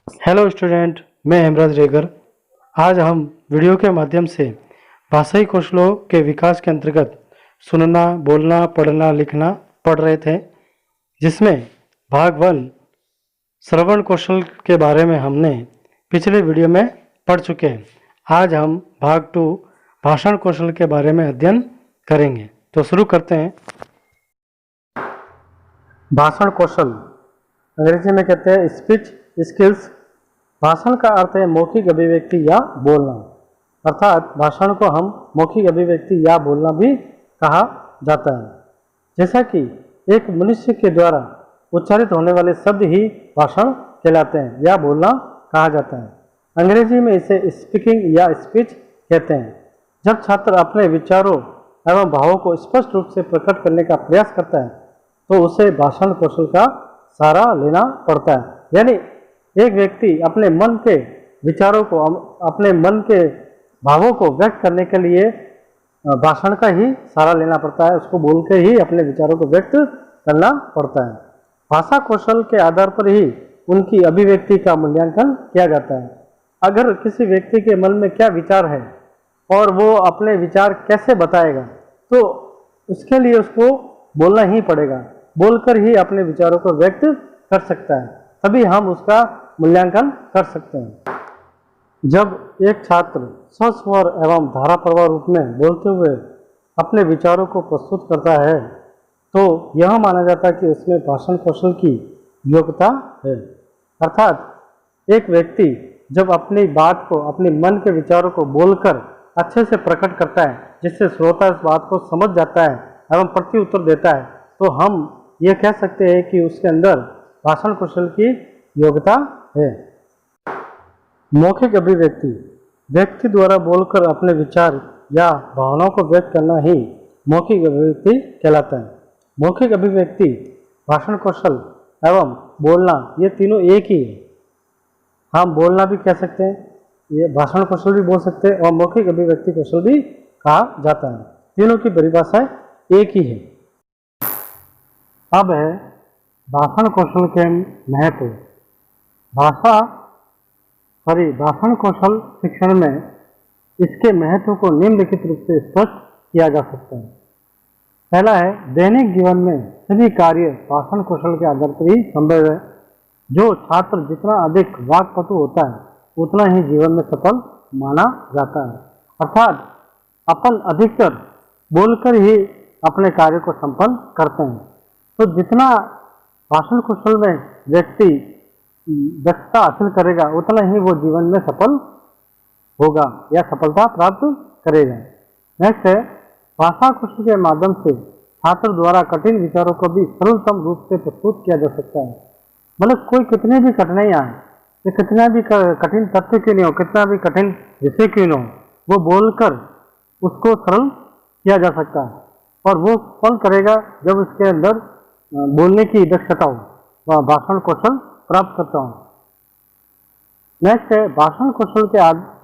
Hello student, मैं हेमराज रेगर। आज हम वीडियो के माध्यम से भाषाई कौशलों के विकास के अंतर्गत सुनना, बोलना, पढ़ना, लिखना पढ़ रहे थे, जिसमें भाग 1 श्रवण कौशल के बारे में हमने पिछले वीडियो में पढ़ चुके हैं। आज हम भाग 2 भाषण कौशल के बारे में अध्ययन करेंगे। तो शुरू करते हैं। भाषण कौशल अंग्रेजी में कहते हैं स्पीच स्किल्स। भाषण का अर्थ है मौखिक अभिव्यक्ति या बोलना, अर्थात भाषण को हम मौखिक अभिव्यक्ति या बोलना भी कहा जाता है। जैसा कि एक मनुष्य के द्वारा उच्चारित होने वाले शब्द ही भाषण कहलाते हैं या बोलना कहा जाता है। अंग्रेजी में इसे स्पीकिंग या स्पीच कहते हैं। जब छात्र अपने विचारों एवं भावों को स्पष्ट रूप से प्रकट करने का प्रयास करता है तो उसे भाषण कौशल का सहारा लेना पड़ता है। यानी एक व्यक्ति अपने मन के विचारों को, अपने मन के भावों को व्यक्त करने के लिए भाषण का ही सहारा लेना पड़ता है। उसको बोल के ही अपने विचारों को व्यक्त करना पड़ता है। भाषा कौशल के आधार पर ही उनकी अभिव्यक्ति का मूल्यांकन किया जाता है। अगर किसी व्यक्ति के मन में क्या विचार है और वो अपने विचार कैसे बताएगा, तो उसके लिए उसको बोलना ही पड़ेगा। बोलकर ही अपने विचारों को व्यक्त कर सकता है, तभी हम उसका मूल्यांकन कर सकते हैं। जब एक छात्र सस्वर एवं धाराप्रवाह रूप में बोलते हुए अपने विचारों को प्रस्तुत करता है तो यह माना जाता है कि उसमें भाषण कौशल की योग्यता है। अर्थात एक व्यक्ति जब अपनी बात को, अपने मन के विचारों को बोलकर अच्छे से प्रकट करता है, जिससे श्रोता इस बात को समझ जाता है एवं प्रति उत्तर देता है, तो हम ये कह सकते हैं कि उसके अंदर भाषण कौशल की योग्यता है। मौखिक अभिव्यक्ति व्यक्ति द्वारा बोलकर अपने विचार या भावनाओं को व्यक्त करना ही मौखिक अभिव्यक्ति कहलाता है। मौखिक अभिव्यक्ति, भाषण कौशल एवं बोलना, ये तीनों एक ही है। हम बोलना भी कह सकते हैं, ये भाषण कौशल भी बोल सकते हैं और मौखिक अभिव्यक्ति कौशल भी कहा जाता है। तीनों की परिभाषा एक ही है। अब है भाषण कौशल के महत्व। भाषण कौशल शिक्षण में इसके महत्व को निम्नलिखित रूप से स्पष्ट किया जा सकता है। पहला है, दैनिक जीवन में सभी कार्य भाषण कौशल के आधार पर ही संभव है। जो छात्र जितना अधिक वाक्पटु होता है उतना ही जीवन में सफल माना जाता है। अर्थात अपन अधिकतर बोलकर ही अपने कार्य को संपन्न करते हैं। तो जितना भाषण कौशल में व्यक्ति दक्षता हासिल करेगा उतना ही वो जीवन में सफल होगा या सफलता प्राप्त करेगा। नेक्स्ट है, भाषा कौशल के माध्यम से छात्र द्वारा कठिन विचारों को भी सरलतम रूप से प्रस्तुत किया जा सकता है। मतलब कोई कितनी भी कठिनाइयाँ आए, कितना भी कठिन तथ्य क्यों नहीं हो, कितना भी कठिन विषय क्यों न हो, वो बोलकर उसको सरल किया जा सकता है। और वो फल करेगा जब उसके अंदर बोलने की दक्षता हो, वह भाषण कौशल प्राप्त करता हूँ। नेक्स्ट है, भाषण कौशल के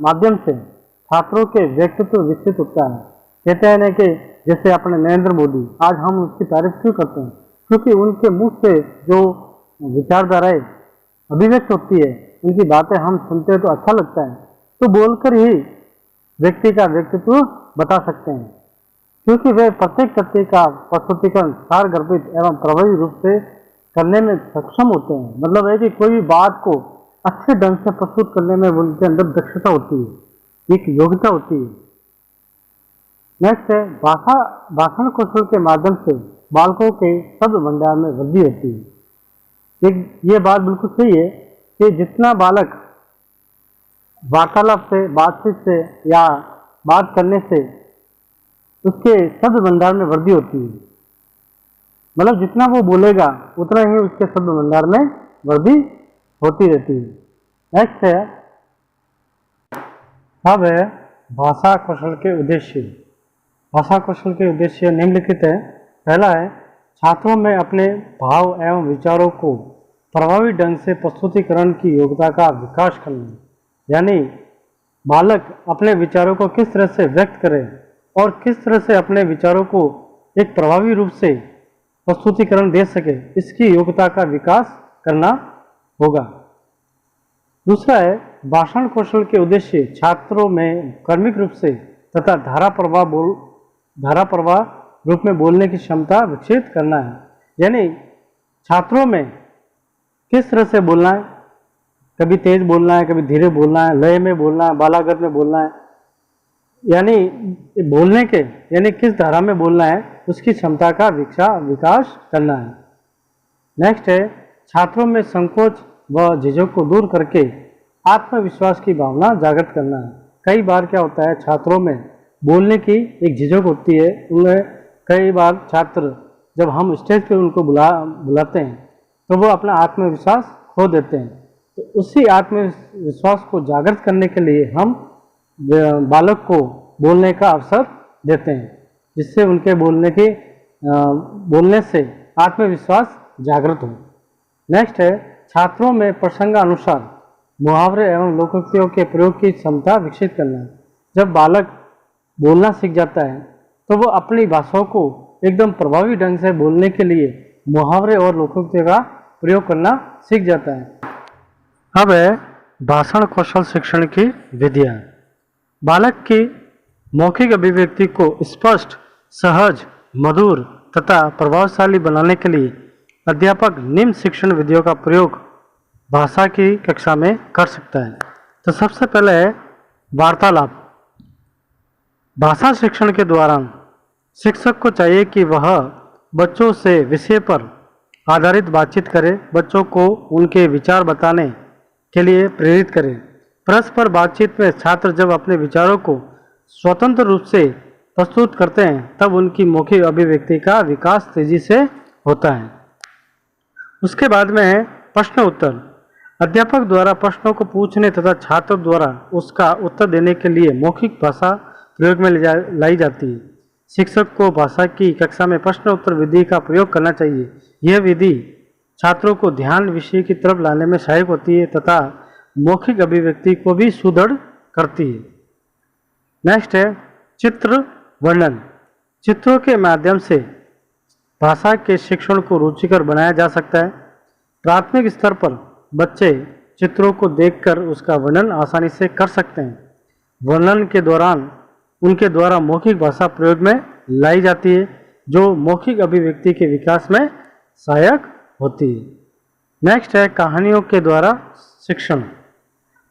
माध्यम से छात्रों के व्यक्तित्व विकसित होता है। कहते हैं ना कि जैसे अपने नरेंद्र मोदी, आज हम उसकी तारीफ क्यों करते हैं? क्योंकि उनके मुख से जो विचारधाराएं अभिव्यक्त होती है, उनकी बातें हम सुनते हैं तो अच्छा लगता है। तो बोलकर ही व्यक्ति का व्यक्तित्व बता सकते हैं, क्योंकि वे प्रत्येक तथ्य का प्रस्तुतिकरण सारगर्भित एवं प्रभावी रूप से करने में सक्षम होते हैं। मतलब है कि कोई भी बात को अच्छे ढंग से प्रस्तुत करने में उनके अंदर दक्षता होती है, एक योग्यता होती है। नेक्स्ट है, भाषण कौशल के माध्यम से बालकों के शब्द भंडार में वृद्धि होती है। ये बात बिल्कुल सही है कि जितना बालक वार्तालाप से, बातचीत से या बात करने से उसके शब्द भंडार में वृद्धि होती है। मतलब जितना वो बोलेगा उतना ही उसके शब्द भंडार में वृद्धि होती रहती है। नेक्स्ट है, अब है भाषा कौशल के उद्देश्य। भाषा कौशल के उद्देश्य निम्नलिखित है। पहला है, छात्रों में अपने भाव एवं विचारों को प्रभावी ढंग से प्रस्तुतिकरण की योग्यता का विकास करना। यानी बालक अपने विचारों को किस तरह से व्यक्त करे और किस तरह से अपने विचारों को एक प्रभावी रूप से प्रस्तुतिकरण दे सके, इसकी योग्यता का विकास करना होगा। दूसरा है भाषण कौशल के उद्देश्य छात्रों में क्रमिक रूप से तथा धारा प्रवाह रूप में बोलने की क्षमता विकसित करना है। यानी छात्रों में किस तरह से बोलना है, कभी तेज बोलना है, कभी धीरे बोलना है, लय में बोलना है, बालागत में बोलना है, यानी बोलने के यानी किस धारा में बोलना है, उसकी क्षमता का विकास करना है। नेक्स्ट है छात्रों में संकोच व झिझक को दूर करके आत्मविश्वास की भावना जागृत करना है। कई बार क्या होता है, छात्रों में बोलने की एक झिझक होती है। उन्हें कई बार छात्र जब हम स्टेज पर उनको बुलाते हैं तो वो अपना आत्मविश्वास खो देते हैं। तो उसी आत्मविश्वास को जागृत करने के लिए हम बालक को बोलने का अवसर देते हैं, जिससे उनके बोलने से आत्मविश्वास जागृत हो। नेक्स्ट है छात्रों में प्रसंगानुसार मुहावरे एवं लोकोक्तियों के प्रयोग की क्षमता विकसित करना है। जब बालक बोलना सीख जाता है तो वो अपनी भाषाओं को एकदम प्रभावी ढंग से बोलने के लिए मुहावरे और लोकोक्तियों का प्रयोग करना सीख जाता है। अब है भाषण कौशल शिक्षण की विधियाँ। बालक की मौखिक अभिव्यक्ति को स्पष्ट, सहज, मधुर तथा प्रभावशाली बनाने के लिए अध्यापक निम्न शिक्षण विधियों का प्रयोग भाषा की कक्षा में कर सकता है। तो सबसे पहले है वार्तालाप। भाषा शिक्षण के दौरान शिक्षक को चाहिए कि वह बच्चों से विषय पर आधारित बातचीत करे, बच्चों को उनके विचार बताने के लिए प्रेरित करे। परस्पर बातचीत में छात्र जब अपने विचारों को स्वतंत्र रूप से प्रस्तुत करते हैं तब उनकी मौखिक अभिव्यक्ति का विकास तेजी से होता है। उसके बाद में है प्रश्न उत्तर। अध्यापक द्वारा प्रश्नों को पूछने तथा छात्र द्वारा उसका उत्तर देने के लिए मौखिक भाषा प्रयोग में लाई जाती है। शिक्षक को भाषा की कक्षा में प्रश्न उत्तर विधि का प्रयोग करना चाहिए। यह विधि छात्रों को ध्यान विषय की तरफ लाने में सहायक होती है तथा मौखिक अभिव्यक्ति को भी सुदृढ़ करती है। नेक्स्ट है चित्र वर्णन। चित्रों के माध्यम से भाषा के शिक्षण को रुचिकर बनाया जा सकता है। प्राथमिक स्तर पर बच्चे चित्रों को देखकर उसका वर्णन आसानी से कर सकते हैं। वर्णन के दौरान उनके द्वारा मौखिक भाषा प्रयोग में लाई जाती है, जो मौखिक अभिव्यक्ति के विकास में सहायक होती है। नेक्स्ट है कहानियों के द्वारा शिक्षण।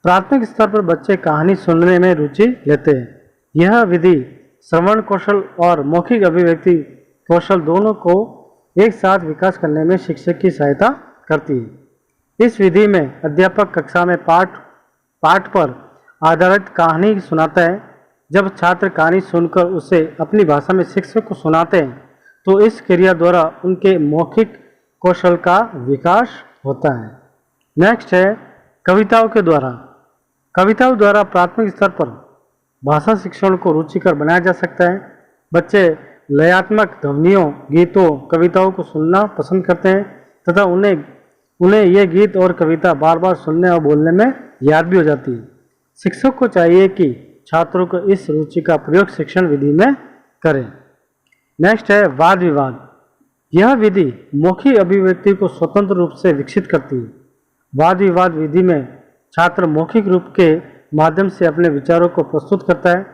प्राथमिक स्तर पर बच्चे कहानी सुनने में रुचि लेते हैं। यह विधि श्रवण कौशल और मौखिक अभिव्यक्ति कौशल दोनों को एक साथ विकास करने में शिक्षक की सहायता करती है। इस विधि में अध्यापक कक्षा में पाठ पर आधारित कहानी सुनाता है। जब छात्र कहानी सुनकर उसे अपनी भाषा में शिक्षक को सुनाते हैं तो इस क्रिया द्वारा उनके मौखिक कौशल का विकास होता है। नेक्स्ट है कविताओं के द्वारा। कविताओं द्वारा प्राथमिक स्तर पर भाषा शिक्षण को रुचिकर बनाया जा सकता है। बच्चे लयात्मक ध्वनियों, गीतों, कविताओं को सुनना पसंद करते हैं तथा उन्हें ये गीत और कविता बार बार सुनने और बोलने में याद भी हो जाती है। शिक्षक को चाहिए कि छात्रों को इस रुचि का प्रयोग शिक्षण विधि में करें। नेक्स्ट है वाद विवाद। यह विधि मौखिक अभिव्यक्ति को स्वतंत्र रूप से विकसित करती है। वाद विवाद विधि में छात्र मौखिक रूप के माध्यम से अपने विचारों को प्रस्तुत करता है।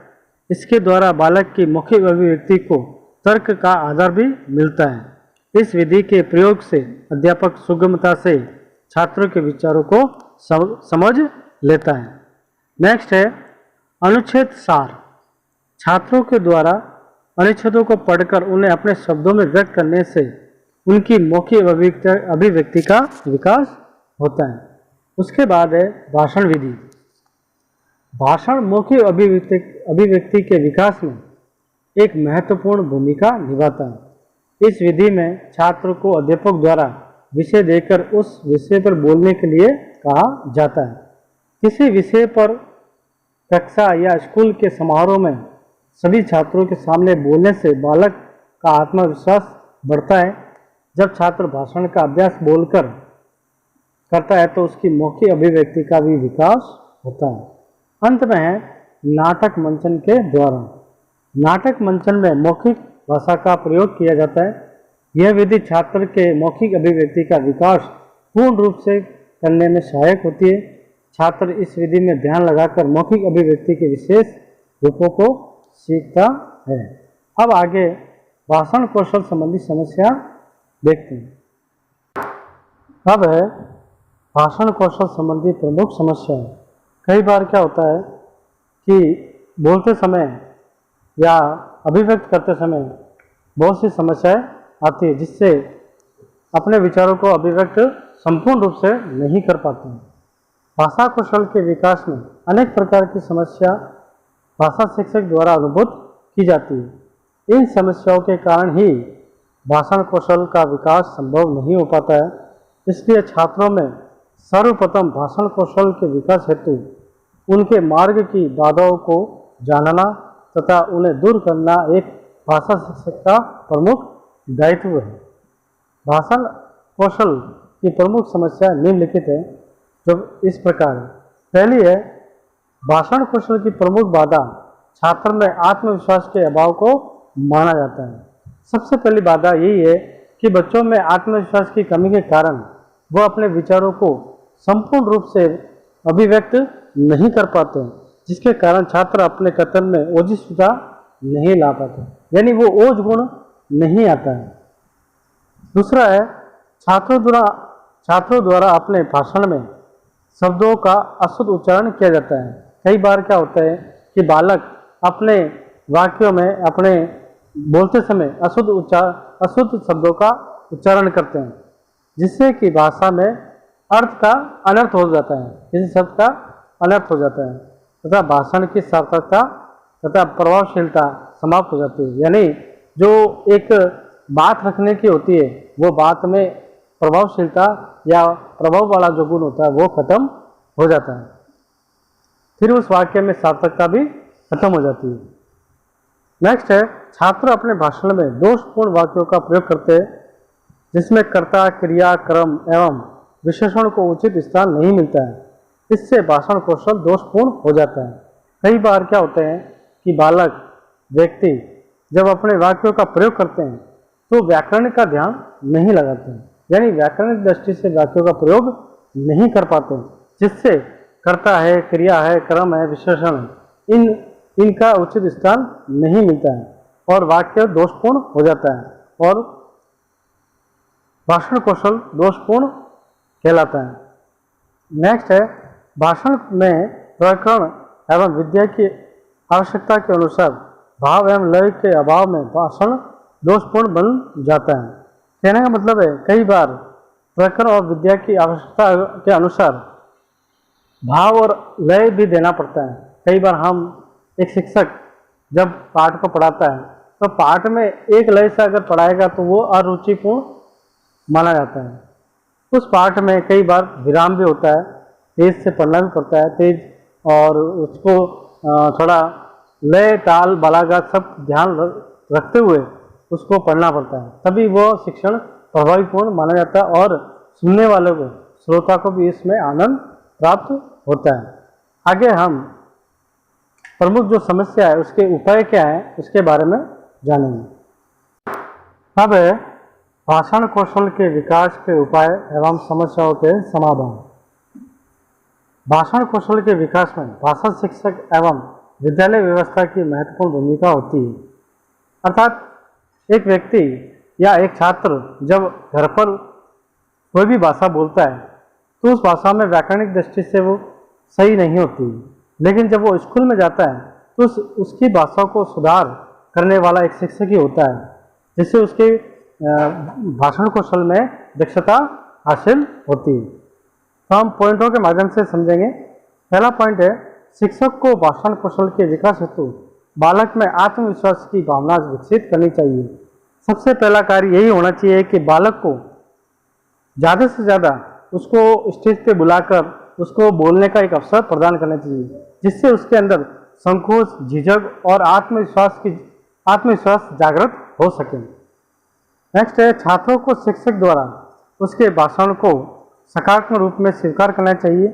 इसके द्वारा बालक की मौखिक अभिव्यक्ति को तर्क का आधार भी मिलता है। इस विधि के प्रयोग से अध्यापक सुगमता से छात्रों के विचारों को समझ लेता है। नेक्स्ट है अनुच्छेद सार। छात्रों के द्वारा अनुच्छेदों को पढ़कर उन्हें अपने शब्दों में व्यक्त करने से उनकी मौखिक अभिव्यक्ति का विकास होता है। उसके बाद है भाषण विधि। भाषण मौखिक अभिव्यक्ति के विकास में एक महत्वपूर्ण भूमिका निभाता है। इस विधि में छात्र को अध्यापक द्वारा विषय देकर उस विषय पर बोलने के लिए कहा जाता है। किसी विषय पर कक्षा या स्कूल के समारोह में सभी छात्रों के सामने बोलने से बालक का आत्मविश्वास बढ़ता है। जब छात्र भाषण का अभ्यास बोलकर करता है तो उसकी मौखिक अभिव्यक्ति का भी विकास होता है। अंत में है नाटक मंचन के द्वारा। नाटक मंचन में मौखिक भाषा का प्रयोग किया जाता है। यह विधि छात्र के मौखिक अभिव्यक्ति का विकास पूर्ण रूप से करने में सहायक होती है। छात्र इस विधि में ध्यान लगाकर मौखिक अभिव्यक्ति के विशेष रूपों को सीखता है। अब आगे भाषण कौशल संबंधी समस्या देखते हैं। अब है भाषण कौशल संबंधी प्रमुख समस्या। कई बार क्या होता है कि बोलते समय या अभिव्यक्त करते समय बहुत सी समस्याएं आती है, जिससे अपने विचारों को अभिव्यक्त संपूर्ण रूप से नहीं कर पाते हैं। भाषा कौशल के विकास में अनेक प्रकार की समस्या भाषा शिक्षक द्वारा अनुभूत की जाती है। इन समस्याओं के कारण ही भाषण कौशल का विकास संभव नहीं हो पाता है। इसलिए छात्रों में सर्वप्रथम भाषण कौशल के विकास हेतु उनके मार्ग की बाधाओं को जानना तथा उन्हें दूर करना एक भाषा शिक्षक का प्रमुख दायित्व है। भाषण कौशल की प्रमुख समस्या निम्नलिखित है, जो इस प्रकार है। पहली है, भाषण कौशल की प्रमुख बाधा छात्र में आत्मविश्वास के अभाव को माना जाता है। सबसे पहली बाधा यही है कि बच्चों में आत्मविश्वास की कमी के कारण वह अपने विचारों को संपूर्ण रूप से अभिव्यक्त नहीं कर पाते, जिसके कारण छात्र अपने कथन में ओजस्विता नहीं ला पाते, यानी वो ओज गुण नहीं आता है। दूसरा है, छात्रों द्वारा अपने भाषण में शब्दों का अशुद्ध उच्चारण किया जाता है। कई बार क्या होता है कि बालक अपने वाक्यों में अपने बोलते समय अशुद्ध शब्दों का उच्चारण करते हैं, जिससे कि भाषा में अर्थ का अनर्थ हो जाता है, किसी शब्द का अनर्थ हो जाता है तथा भाषण की सार्थकता तथा प्रभावशीलता समाप्त हो जाती है। यानी जो एक बात रखने की होती है, वो बात में प्रभावशीलता या प्रभाव वाला जो गुण होता है वो खत्म हो जाता है, फिर उस वाक्य में सार्थकता भी खत्म हो जाती है। नेक्स्ट है, छात्र अपने भाषण में दोषपूर्ण वाक्यों का प्रयोग करते हैं, जिसमें कर्ता, क्रिया, क्रम एवं विशेषण को उचित स्थान नहीं मिलता है। इससे भाषण कौशल दोषपूर्ण हो जाता है। कई बार क्या होते हैं कि बालक व्यक्ति जब अपने वाक्यों का प्रयोग करते हैं तो व्याकरण का ध्यान नहीं लगाते हैं, यानी व्याकरणिक दृष्टि से वाक्यों का प्रयोग नहीं कर पाते, जिससे कर्ता है, क्रिया है, क्रम है, विशेषण है, इनका उचित स्थान नहीं मिलता है और वाक्य दोषपूर्ण हो जाता है और भाषण कौशल दोषपूर्ण कहलाता है। नेक्स्ट है, भाषण में व्याकरण एवं विद्या की आवश्यकता के अनुसार भाव एवं लय के अभाव में भाषण दोषपूर्ण बन जाता है। कहने का मतलब है, कई बार व्याकरण और विद्या की आवश्यकता के अनुसार भाव और लय भी देना पड़ता है। कई बार हम एक शिक्षक जब पाठ को पढ़ाता है तो पाठ में एक लय से अगर पढ़ाएगा तो वो अरुचिपूर्ण माना जाता है। उस पाठ में कई बार विराम भी होता है, तेज से पढ़ना भी पड़ता है, तेज, और उसको थोड़ा लय, ताल, बलागत सब ध्यान रखते हुए उसको पढ़ना पड़ता है, तभी वो शिक्षण प्रभावीपूर्ण माना जाता है और सुनने वालों को, श्रोता को भी इसमें आनंद प्राप्त होता है। आगे हम प्रमुख जो समस्या है उसके उपाय क्या है उसके बारे में जानेंगे। अब है भाषण कौशल के विकास के उपाय एवं समस्याओं के समाधान। भाषण कौशल के विकास में भाषा शिक्षक एवं विद्यालय व्यवस्था की महत्वपूर्ण भूमिका होती है। अर्थात एक व्यक्ति या एक छात्र जब घर पर कोई भी भाषा बोलता है तो उस भाषा में व्याकरणिक दृष्टि से वो सही नहीं होती, लेकिन जब वो स्कूल में जाता है तो उसकी भाषा को सुधार करने वाला एक शिक्षक ही होता है, जिससे उसके भाषण कौशल में दक्षता हासिल होती है। तो हम पॉइंटों के माध्यम से समझेंगे। पहला पॉइंट है, शिक्षक को भाषण कौशल के विकास हेतु बालक में आत्मविश्वास की भावना विकसित करनी चाहिए। सबसे पहला कार्य यही होना चाहिए कि बालक को ज़्यादा से ज़्यादा उसको स्टेज पे बुलाकर उसको बोलने का एक अवसर प्रदान करना चाहिए, जिससे उसके अंदर संकोच, झिझक और आत्मविश्वास जागृत हो सके। नेक्स्ट है, छात्रों को शिक्षक द्वारा उसके भाषण को सकारात्मक रूप में स्वीकार करना चाहिए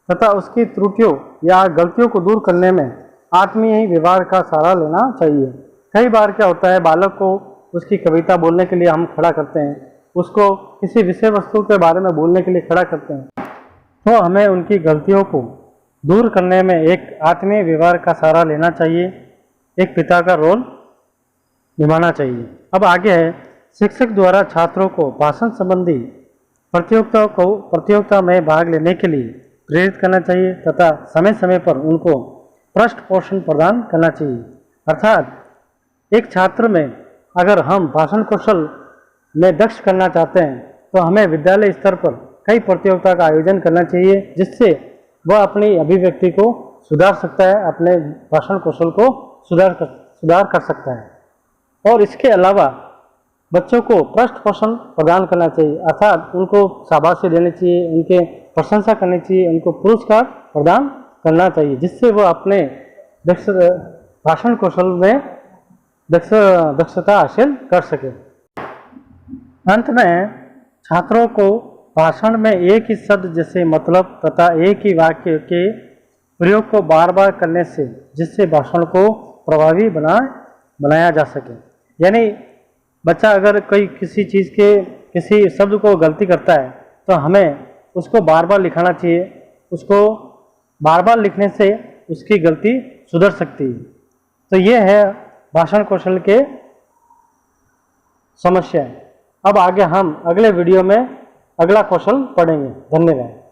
तथा उसकी त्रुटियों या गलतियों को दूर करने में आत्मीय व्यवहार का सहारा लेना चाहिए। कई बार क्या होता है, बालक को उसकी कविता बोलने के लिए हम खड़ा करते हैं, उसको किसी विषय वस्तु के बारे में बोलने के लिए खड़ा करते हैं, तो हमें उनकी गलतियों को दूर करने में एक आत्मीय व्यवहार का सहारा लेना चाहिए, एक पिता का रोल निभाना चाहिए। अब आगे है, शिक्षक द्वारा छात्रों को भाषण संबंधी प्रतियोगिता में भाग लेने के लिए प्रेरित करना चाहिए तथा समय समय पर उनको पृष्ठ पोषण प्रदान करना चाहिए। अर्थात एक छात्र में अगर हम भाषण कौशल में दक्ष करना चाहते हैं तो हमें विद्यालय स्तर पर कई प्रतियोगिता का आयोजन करना चाहिए, जिससे वह अपनी अभिव्यक्ति को सुधार सकता है, अपने भाषण कौशल को सुधार कर सकता है। और इसके अलावा बच्चों को पृष्ठ पोषण प्रदान करना चाहिए, अर्थात उनको शाबाशी देनी चाहिए, उनके प्रशंसा करनी चाहिए, उनको पुरस्कार प्रदान करना चाहिए, जिससे वो अपने भाषण कौशल में दक्षता हासिल कर सके। अंत में छात्रों को भाषण में एक ही शब्द जैसे मतलब तथा एक ही वाक्य के प्रयोग को बार बार करने से जिससे भाषण को प्रभावी बनाया जा सके। यानी बच्चा अगर कोई किसी चीज़ के किसी शब्द को गलती करता है तो हमें उसको बार बार लिखाना चाहिए, उसको बार बार लिखने से उसकी गलती सुधर सकती है। तो ये है भाषण कौशल के समस्या। अब आगे हम अगले वीडियो में अगला कौशल पढ़ेंगे। धन्यवाद।